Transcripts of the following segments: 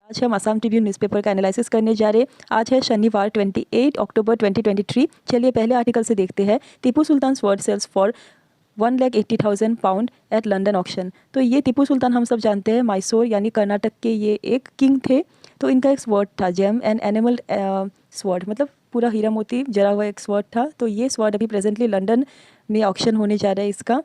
आज हम Assam Tribune newspaper का एनालिसिस करने जा रहे हैं। आज है शनिवार 28 अक्टूबर 2023। चलिए पहले आर्टिकल से देखते हैं। Tipu Sultan sword sells for 1,80,000 pound at London auction. तो ये टीपू सुल्तान हम सब जानते हैं, मैसूर यानी कर्नाटक के ये एक किंग थे। तो इनका एक स्वॉर्ड था, जेम एंड एनिमल स्वॉर्ड, मतलब पूरा हीरा मोती जरा हुआ एक स्वॉर्ड था। तो ये स्वॉर्ड अभी प्रेजेंटली लंदन में ऑक्शन होने जा रहा है इसका।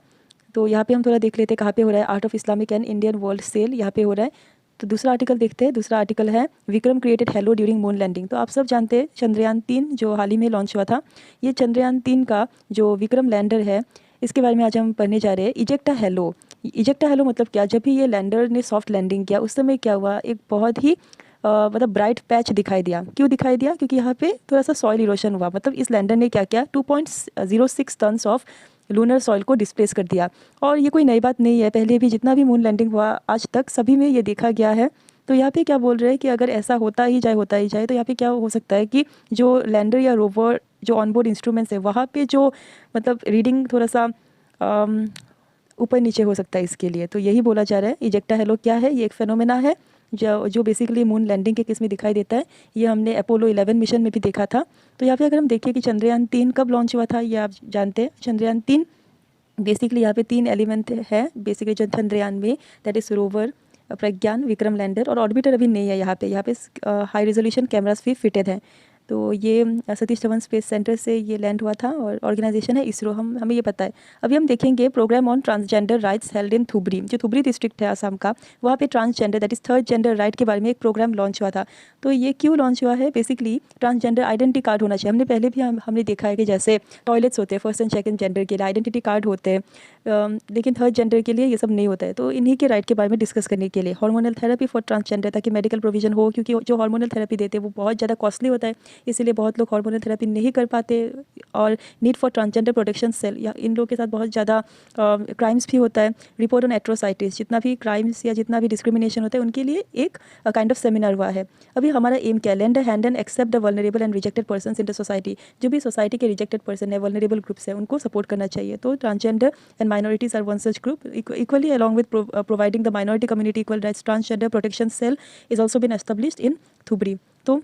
तो यहाँ पे हम थोड़ा देख लेते हैं कहाँ पे हो रहा है। Art of Islamic and Indian world cell यहाँ पे हो रहा है। तो दूसरा आर्टिकल देखते हैं। दूसरा आर्टिकल है Vikram created halo during moon landing. तो आप सब जानते हैं चंद्रयान 3 जो हाल ही में लॉन्च हुआ था, ये चंद्रयान 3 का जो विक्रम लैंडर है इसके बारे में आज हम पढ़ने जा रहे हैं। इजेक्टा हेलो, इजेक्टा हेलो मतलब क्या, जब भी ये लैंडर ने सॉफ्ट लैंडिंग किया उस समय क्या हुआ, एक बहुत ही मतलब ब्राइट पैच दिखाई दिया। क्यों दिखाई दिया? क्योंकि यहाँ पे थोड़ा सा सॉइल इरोशन हुआ। मतलब इस लैंडर ने क्या किया, 2.06 टन्स ऑफ लूनर सॉइल को डिस्प्लेस कर दिया। और ये कोई नई बात नहीं है, पहले भी जितना भी मून लैंडिंग हुआ आज तक सभी में ये देखा गया है। तो यहाँ पे क्या बोल रहे हैं कि अगर ऐसा होता ही जाए तो यहाँ पे क्या हो सकता है कि जो लैंडर या रोवर जो ऑनबोर्ड इंस्ट्रूमेंट्स है वहाँ पे जो मतलब रीडिंग थोड़ा सा ऊपर नीचे हो सकता है इसके लिए। तो यही बोला जा रहा है। इजेक्टा हेलो क्या है? ये एक फेनोमेना है जो बेसिकली मून लैंडिंग के केस में दिखाई देता है। ये हमने अपोलो 11 मिशन में भी देखा था। तो यहाँ पे अगर हम देखें कि चंद्रयान 3 कब लॉन्च हुआ था, ये आप जानते हैं। चंद्रयान 3 बेसिकली यहाँ पे 3 एलिमेंट है बेसिकली जो चंद्रयान में, that is rover, Pragyan, Vikram lander और ऑर्बिटर अभी नहीं है यहाँ पे। हाई रेजोल्यूशन कैमरास भी फिटेड हैं। तो ये सतीश धवन स्पेस सेंटर से ये लैंड हुआ था और ऑर्गेनाइजेशन है इसरो, हमें ये पता है। अभी हम देखेंगे program on transgender rights held in Dhubri, जो धुबरी डिस्ट्रिक्ट है असम का, वहाँ पे transgender that is third gender right के बारे में एक प्रोग्राम लॉन्च हुआ था। तो ये क्यों लॉन्च हुआ है? बेसिकली ट्रांसजेंडर आइडेंटिटी कार्ड होना चाहिए। हमने पहले भी हमने देखा है कि जैसे टॉयलेट्स होते हैं फर्स्ट एंड सेकंड जेंडर के लिए, आइडेंटिटी कार्ड होते हैं, लेकिन थर्ड जेंडर के लिए ये सब नहीं होता है। तो इन्हीं के राइट के बारे में डिस्कस करने के लिए हार्मोनल थेरेपी फॉर ट्रांसजेंडर, ताकि मेडिकल प्रोविजन हो, क्योंकि जो हार्मोनल थेरेपी देते हैं वो बहुत ज़्यादा कॉस्टली होता है, इसीलिए बहुत लोग हार्मोनल थेरेपी नहीं कर पाते। और need for transgender protection cell, या इन लोगों के साथ बहुत ज़्यादा क्राइम्स भी होता है। रिपोर्ट ऑन एट्रोसाइटिस, जितना भी क्राइम्स या जितना भी डिस्क्रिमिनेशन होता है उनके लिए एक काइंड ऑफ सेमिनार हुआ है। अभी हमारा एम क्या है? Lend a hand and accept the vulnerable and rejected persons in the society. जो भी सोसाइटी के रिजेक्टेड पर्सन है, वल्नरेबल ग्रुप्स है, उनको सपोर्ट करना चाहिए। तो transgender and minorities are one such group equally along with providing the minority community equal rights. Transgender protection cell is also been established in Thubri. तो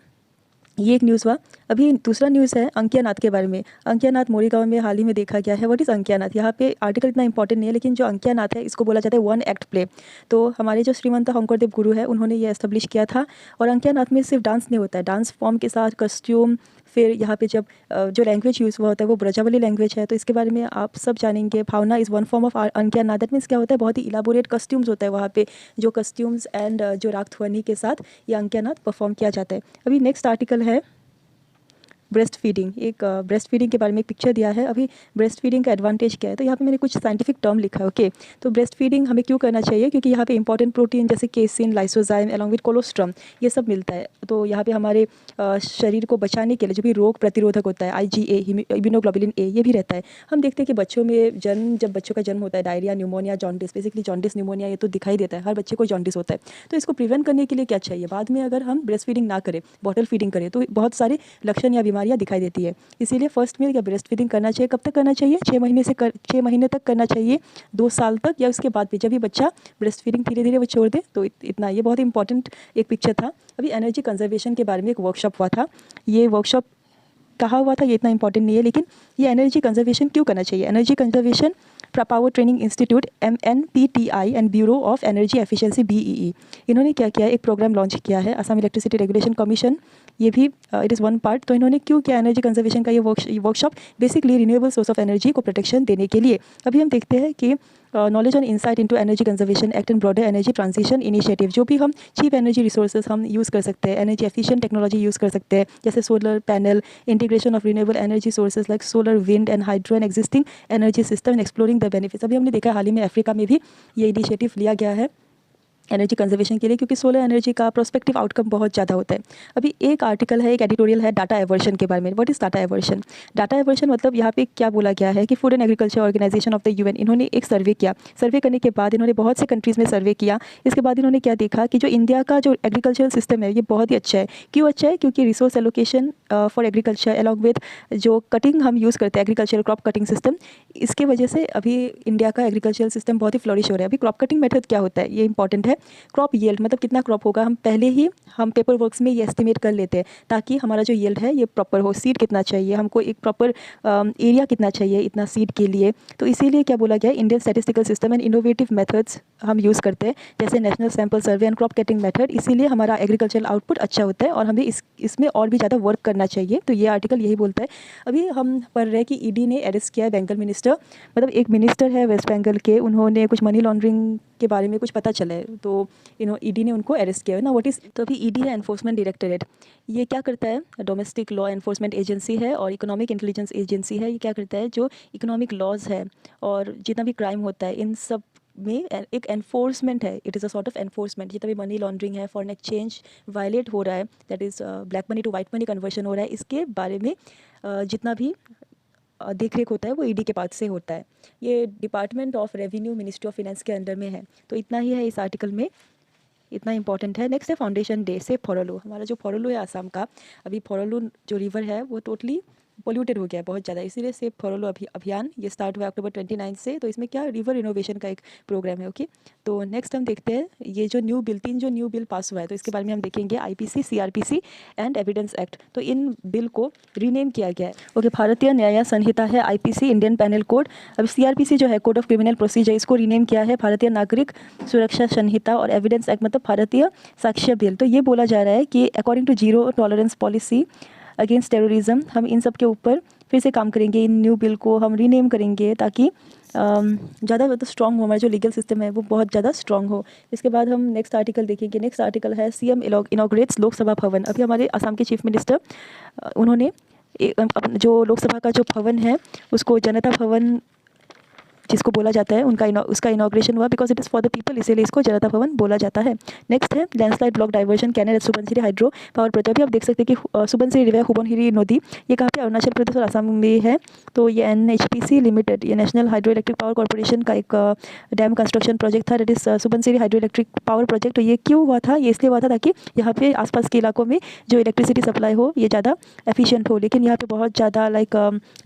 ये एक न्यूज़ हुआ। अभी दूसरा न्यूज़ है अंकियानाथ के बारे में। अंकियानाथ मोरीगांव में हाल ही में देखा गया है। What is Ankiyanath? यहाँ पे आर्टिकल इतना इंपॉर्टेंट नहीं है, लेकिन जो अंकियानाथ है इसको बोला जाता है वन एक्ट प्ले। तो हमारे जो श्रीमंत शंकरदेव गुरु है उन्होंने ये एस्टेब्लिश किया था। और अंकियानाथ में सिर्फ डांस नहीं होता है, डांस फॉर्म के साथ कस्ट्यूम, फिर यहाँ पे जब जो लैंग्वेज यूज़ हुआ होता है वो ब्रजावली लैंग्वेज है। तो इसके बारे में आप सब जानेंगे। Bhaona is one form of Ankiyanath. That means क्या होता है, बहुत ही इलाबोरेट कस्ट्यूम्स होता है वहाँ पे, जो कस्ट्यूम्स एंड जो राग ध्वनि के साथ ये अंकियानाथ परफॉर्म किया जाता है। अभी नेक्स्ट आर्टिकल है ब्रेस्ट फीडिंग। एक ब्रेस्ट फीडिंग के बारे में एक पिक्चर दिया है। अभी ब्रेस्ट फीडिंग का एडवांटेज क्या है, तो यहाँ पे मैंने कुछ साइंटिफिक टर्म लिखा है। ओके, तो ब्रेस्ट फीडिंग हमें क्यों करना चाहिए? क्योंकि यहाँ पे इंपॉर्टेंट प्रोटीन जैसे casein, lysozyme along with colostrum ये सब मिलता है। तो यहाँ पे हमारे शरीर को बचाने के लिए जो भी रोग प्रतिरोधक होता है, IgA, इम्यूनोग्लोबुलिन A, ये भी रहता है। हम देखते हैं कि बच्चों में जब बच्चों का जन्म होता है, diarrhoea, pneumonia, jaundice, basically jaundice, pneumonia ये तो दिखाई देता है, हर बच्चे को जॉन्डिस होता है। तो इसको प्रिवेंट करने के लिए क्या चाहिए? बाद में अगर हम ब्रेस्ट फीडिंग ना करें, बॉटल फीडिंग करें, तो बहुत सारे लक्षण या बीमारियाँ दिखाई देती है। इसीलिए फर्स्ट मिल्क या ब्रेस्ट फीडिंग करना चाहिए। कब तक करना चाहिए? 6 महीने तक करना चाहिए, 2 साल तक, या उसके बाद भी जब भी बच्चा ब्रेस्ट फीडिंग धीरे धीरे वो छोड़ दे। तो इतना, ये बहुत इंपॉर्टेंट एक पिक्चर था। अभी एनर्जी कंजर्वेशन के बारे में एक वर्कशॉप हुआ था। ये वर्कशॉप कहाँ हुआ था ये इतना इंपॉर्टेंट नहीं है, लेकिन ये एनर्जी कंजर्वेशन क्यों करना चाहिए? Energy conservation power training institute MNPTI and bureau of energy efficiency BEE, इन्होंने क्या किया है, एक प्रोग्राम लॉन्च किया है। असम इलेक्ट्रिसिटी रेगुलेशन कमीशन, ये भी इट इज़ वन पार्ट। तो इन्होंने क्यों किया एनर्जी कंजर्वेशन का ये workshop? Basically renewable source of energy को प्रोटेक्शन देने के लिए। अभी हम देखते हैं कि knowledge on insight into energy conservation act and broader energy transition initiative, जो भी हम चीप एनर्जी रिसोर्सेज हम यूज़ कर सकते हैं, एनर्जी एफिशिएंट टेक्नोलॉजी यूज़ कर सकते हैं, जैसे solar panel, integration of renewable energy sources like solar, wind and hydro and existing energy system and exploring the benefits. अभी हमने देखा हाल ही में अफ्रीका में भी ये इनिशिएटिव लिया गया है एनर्जी कंजर्वेशन के लिए, क्योंकि सोलर एनर्जी का प्रोस्पेक्टिव आउटकम बहुत ज़्यादा होता है। अभी एक आर्टिकल है, एक एडिटोरियल है डाटा एवर्शन के बारे में। What is data aversion? Data aversion मतलब यहाँ पे क्या बोला गया है कि food and agriculture organization of the UN, इन्होंने एक सर्वे किया। सर्वे करने के बाद इन्होंने बहुत से कंट्रीज़ में सर्वे किया। इसके बाद इन्होंने क्या देखा कि जो इंडिया का जो एग्रीकल्चरल सिस्टम है ये बहुत ही अच्छा है। क्यों अच्छा है? क्योंकि resource allocation for agriculture along with जो कटिंग हम यूज़ करते हैं एग्रीकल्चर क्रॉप कटिंग सिस्टम, इसके वजह से अभी इंडिया का एग्रीकल्चरल सिस्टम बहुत ही फ्लरिश हो रहा है। अभी क्रॉप कटिंग मेथड क्या होता है ये इंपॉर्टेंट है। क्रॉप यील्ड मतलब कितना क्रॉप होगा हम पहले ही हम पेपर वर्क्स में ये एस्टिमेट कर लेते हैं ताकि हमारा जो यील्ड है ये प्रॉपर हो। सीड कितना चाहिए हमको, एक प्रॉपर एरिया कितना चाहिए इतना सीड के लिए। तो इसीलिए क्या बोला गया, Indian statistical system and innovative methods हम यूज़ करते हैं जैसे national sample survey and crop cutting method. इसीलिए हमारा एग्रीकल्चरल आउटपुट अच्छा होता है और हमें इसमें और भी ज़्यादा वर्क करना चाहिए। तो ये आर्टिकल यही बोलता है। अभी हम पढ़ रहे हैं कि ईडी ने अरेस्ट किया है बंगाल मिनिस्टर, मतलब एक मिनिस्टर है वेस्ट बंगाल के, उन्होंने कुछ मनी लॉन्ड्रिंग के बारे में कुछ पता चला है तो ईडी ने उनको अरेस्ट किया है ना। व्हाट इज़, तो अभी ईडी है एनफोर्समेंट डायरेक्टरेट। ये क्या करता है, डोमेस्टिक लॉ एनफोर्समेंट एजेंसी है और इकोनॉमिक इंटेलिजेंस एजेंसी है। ये क्या करता है, जो इकोनॉमिक लॉज है और जितना भी क्राइम होता है इन सब में एक एनफोर्समेंट है। It is a sort of enforcement. जितना भी मनी लॉन्ड्रिंग है, फॉरेन एक्सचेंज वायलेट हो रहा है, that is black money to white money conversion हो रहा है, इसके बारे में जितना भी देख रेख होता है वो ईडी के पास से होता है। ये department of revenue ministry of finance के अंडर में है। तो इतना ही है इस आर्टिकल में, इतना इंपॉर्टेंट है। नेक्स्ट है फाउंडेशन डे से फोरलू। हमारा जो फोरलू है आसाम का, अभी फोरलू जो रिवर है वो टोटली पोल्यूटेड हो गया है बहुत ज़्यादा, इसीलिए सेव फोरलू अभियान ये स्टार्ट हुआ अक्टूबर 29 से। तो इसमें क्या रिवर इनोवेशन का एक प्रोग्राम है। ओके, तो नेक्स्ट हम देखते हैं ये जो न्यू बिल, 3 जो न्यू बिल पास हुआ है तो इसके बारे में हम देखेंगे, IPC, CrPC and evidence act. तो इन बिल को रीनेम किया गया है। ओके, भारतीय न्याय संहिता है आईपीसी, इंडियन पैनल कोड। अब सीआरपीसी जो है कोड ऑफ क्रिमिनल प्रोसीजर, इसको रीनेम किया है भारतीय नागरिक सुरक्षा संहिता, और एविडेंस एक्ट मतलब भारतीय साक्ष्य बिल। तो ये बोला जा रहा है कि according to zero tolerance policy against terrorism, हम इन सब के ऊपर फिर से काम करेंगे। इन न्यू बिल को हम रीनेम करेंगे ताकि ज़्यादा मतलब स्ट्रॉन्ग हो, हमारा जो लीगल सिस्टम है वो बहुत ज़्यादा स्ट्रॉन्ग हो। इसके बाद हम नेक्स्ट आर्टिकल देखेंगे। नेक्स्ट आर्टिकल है सीएम इनॉग्रेट्स लोकसभा भवन। अभी हमारे असम के चीफ मिनिस्टर उन्होंने जो लोकसभा का जो भवन है उसको जनता भवन जिसको बोला जाता है उसका इनॉग्रेशन हुआ, because it is for the people, इसीलिए इसको जनता भवन बोला जाता है। नेक्स्ट है landslide block diversion canal Subansiri hydro power project. अभी आप देख सकते हैं कि सुबनसिरी रिवर हुबनसिरी नदी ये कहाँ पे, अरुणाचल प्रदेश और असम में है। तो ये NHPC लिमिटेड, ये national hydro electric power corporation का एक डैम कंस्ट्रक्शन प्रोजेक्ट था, that is Subansiri hydro electric power project. तो ये क्यों हुआ था, ये इसलिए हुआ था ताकि यहाँ पे आसपास के इलाकों में जो इलेक्ट्रिसिटी सप्लाई हो ये ज़्यादा एफिशिएंट हो। लेकिन यहाँ पे बहुत ज़्यादा like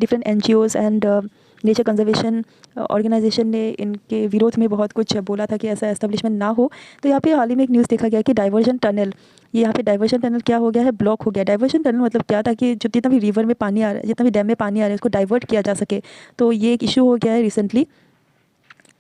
different NGOs and nature conservation organization ने इनके विरोध में बहुत कुछ बोला था कि ऐसा एस्टेब्लिशमेंट ना हो। तो यहाँ पे हाल ही में एक न्यूज़ देखा गया कि डाइवर्जन टनल, ये यहाँ पे डाइवर्जन टनल क्या हो गया है, ब्लॉक हो गया। डाइवर्जन टनल मतलब क्या था कि जो जितना भी रिवर में पानी आ रहा है, जितना भी डैम में पानी आ रहा है उसको डाइवर्ट किया जा सके। तो ये एक इशू हो गया है रिसेंटली।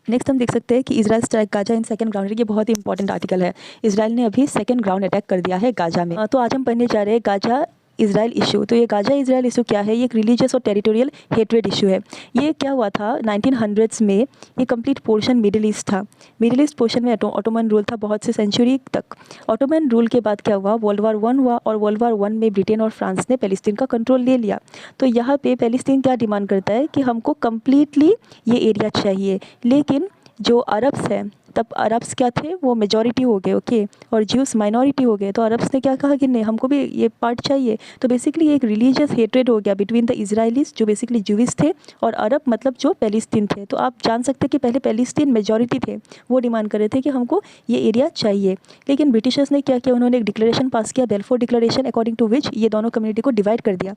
नेक्स्ट हम देख सकते हैं कि Israel strike Gaza in second ground. ये बहुत ही इंपॉर्टेंट आर्टिकल है। इजराइल ने अभी सेकंड ग्राउंड अटैक कर दिया है गाजा में। तो आज हम पढ़ने जा रहे हैं गाजा इजराइल इशू। तो ये गाजा इजराइल इशू क्या है, ये एक रिलीजियस और टेरिटोरियल हेट्रेड इशू है। ये क्या हुआ था 1900s में, ये कंप्लीट पोर्शन मिडिल ईस्ट था। मिडिल ईस्ट पोर्शन में ऑटोमन रूल था बहुत से सेंचुरी तक। ऑटोमन रूल के बाद क्या हुआ, वर्ल्ड वार 1 हुआ और वर्ल्ड वार 1 में ब्रिटेन और फ्रांस ने पैलेस्टीन का कंट्रोल ले लिया। तो यहाँ पे पैलेस्टीन क्या डिमांड करता है कि हमको कम्प्लीटली ये एरिया चाहिए। लेकिन जो अरब्स हैं, तब अरब्स क्या थे, वो मेजॉरिटी हो गए, ओके, और ज्यूस माइनॉरिटी हो गए। तो अरब्स ने क्या कहा कि नहीं हमको भी ये पार्ट चाहिए। तो बेसिकली एक रिलीजियस हेट्रेड हो गया बिटवीन द इजराइलीज जो बेसिकली ज्यूइश थे और अरब मतलब जो पैलेस्टीन थे। तो आप जान सकते हैं कि पहले पैलेस्टीन मेजॉरिटी थे, वो डिमांड कर रहे थे कि हमको ये एरिया चाहिए। लेकिन ब्रिटिशर्स ने क्या किया, उन्होंने एक डिक्लेरेशन पास किया, बेल्फोर डिक्लेरेशन, अकॉर्डिंग टू विच ये दोनों कम्युनिटी को डिवाइड कर दिया।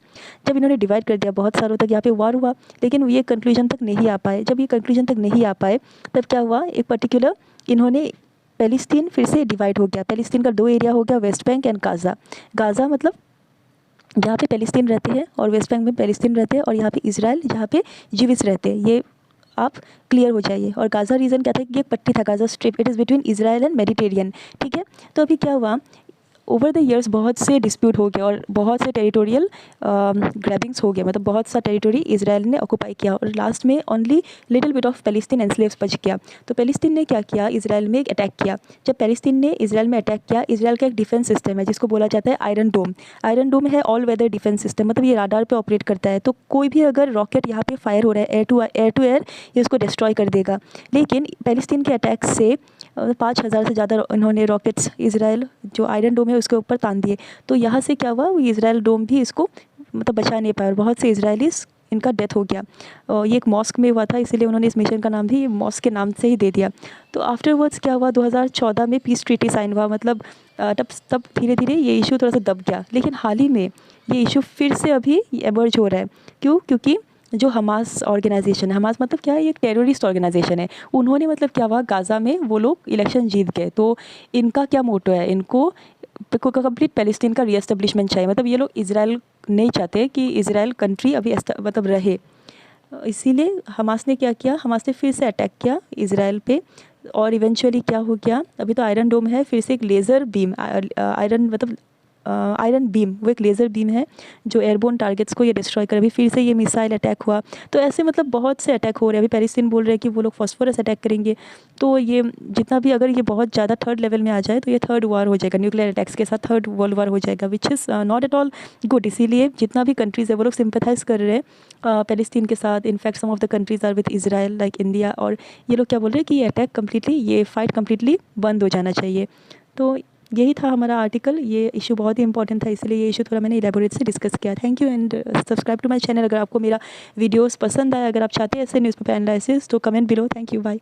जब इन्होंने डिवाइड कर दिया बहुत सालों तक यहाँ पे वार हुआ, लेकिन ये कंक्लूजन तक नहीं आ पाए। जब ये कंक्लूजन तक नहीं आ पाए तब क्या हुआ, एक पर्टिकुलर इन्होंने पैलेस्टीन फिर से डिवाइड हो गया। पैलेस्टीन का 2 एरिया हो गया, West Bank and Gaza. Gaza मतलब जहाँ पे पैलेस्टीन रहते हैं और वेस्ट बैंक में पैलेस्टीन रहते हैं, और यहाँ पे इजराइल जहाँ पे ज्यूइश रहते हैं। ये आप क्लियर हो जाइए। और गाज़ा रीजन क्या था कि एक पट्टी था, Gaza strip, it is between Israel and Mediterranean, ठीक है। तो अभी क्या हुआ, ओवर द ईयर्स बहुत से डिस्प्यूट हो गए और बहुत से टेरिटोरियल ग्रैबिंग्स हो गए, मतलब बहुत सा टेरिटोरी इजराइल ने ऑक्यूपाई किया और लास्ट में only little bit of Palestine enclaves बच गया। तो पैलेस्टीन ने क्या किया, इजराइल में एक अटैक किया। जब पैलेस्टीन ने इजराइल में अटैक किया, इजराइल का एक डिफेंस सिस्टम है जिसको बोला जाता है आयरन डोम। आयरन डोम है ऑल वेदर डिफेंस सिस्टम, मतलब ये राडार पे ऑपरेट करता है। तो कोई भी अगर रॉकेट यहाँ पे फायर हो रहा है एयर टू एयर, ये उसको डिस्ट्रॉय कर देगा। लेकिन पैलेस्टीन के अटैक से 5000 से ज़्यादा इन्होंने रॉकेट्स इजराइल जो आयरन डोम है उसके ऊपर तान दिए। तो यहाँ से क्या हुआ, वो इजराइल डोम भी इसको मतलब बचा नहीं पाया और बहुत से इजरायलीज इनका डेथ हो गया। ये एक मॉस्क में हुआ था, इसीलिए उन्होंने इस मिशन का नाम भी मॉस्क के नाम से ही दे दिया। तो आफ्टरवर्ड्स क्या हुआ, 2014 में पीस ट्रीटी साइन हुआ, मतलब तब धीरे धीरे ये इशू थोड़ा सा दब गया। लेकिन हाल ही में ये इशू फिर से अभी एमर्ज हो रहा है। क्यों? क्योंकि जो हमास ऑर्गेनाइजेशन है, हमास मतलब क्या है, ये एक टेररिस्ट ऑर्गेनाइजेशन है। उन्होंने मतलब क्या हुआ, गाज़ा में वो लोग इलेक्शन जीत गए। तो इनका क्या मोटो है, इनको कंप्लीट पैलेस्टीन का रीएस्टेब्लिशमेंट चाहिए। मतलब ये लोग इजराइल नहीं चाहते कि इजराइल कंट्री अभी मतलब रहे। इसीलिए हमास ने क्या किया, हमास ने फिर से अटैक किया इजराइल पे। और इवेंचुअली क्या हो गया, अभी तो आयरन डोम है, फिर से एक लेज़र बीम, आयरन बीम, वो एक लेज़र बीम है जो एयरबोर्न टारगेट्स को ये डिस्ट्रॉय कर। अभी फिर से ये मिसाइल अटैक हुआ। तो ऐसे मतलब बहुत से अटैक हो रहे हैं। अभी पैलेस्टीन बोल रहे हैं कि वो लोग फॉस्फोरस अटैक करेंगे। तो ये जितना भी, अगर ये बहुत ज़्यादा थर्ड लेवल में आ जाए तो ये थर्ड वार हो जाएगा, न्यूक्लियर अटैक्स के साथ थर्ड वर्ल्ड वार हो जाएगा, which is not at all good. इसीलिए जितना भी कंट्रीज़ है वो लोग सिंपैथाइज़ कर रहे हैं पैलेस्टीन के साथ। In fact some of the countries are with Israel like India. और ये लोग क्या बोल रहे हैं कि ये अटैक कम्प्लीटली, ये फाइट कम्प्लीटली बंद हो जाना चाहिए। तो यही था हमारा आर्टिकल। ये इशू बहुत ही इंपॉर्टेंट था, इसलिए ये इशू थोड़ा मैंने इलेबोरेट से डिस्कस किया। Thank you and subscribe to my channel. अगर आपको मेरा वीडियोस पसंद आया, अगर आप चाहते हैं ऐसे न्यूज़पेपर एनालिसिस, तो comment below. Thank you, bye.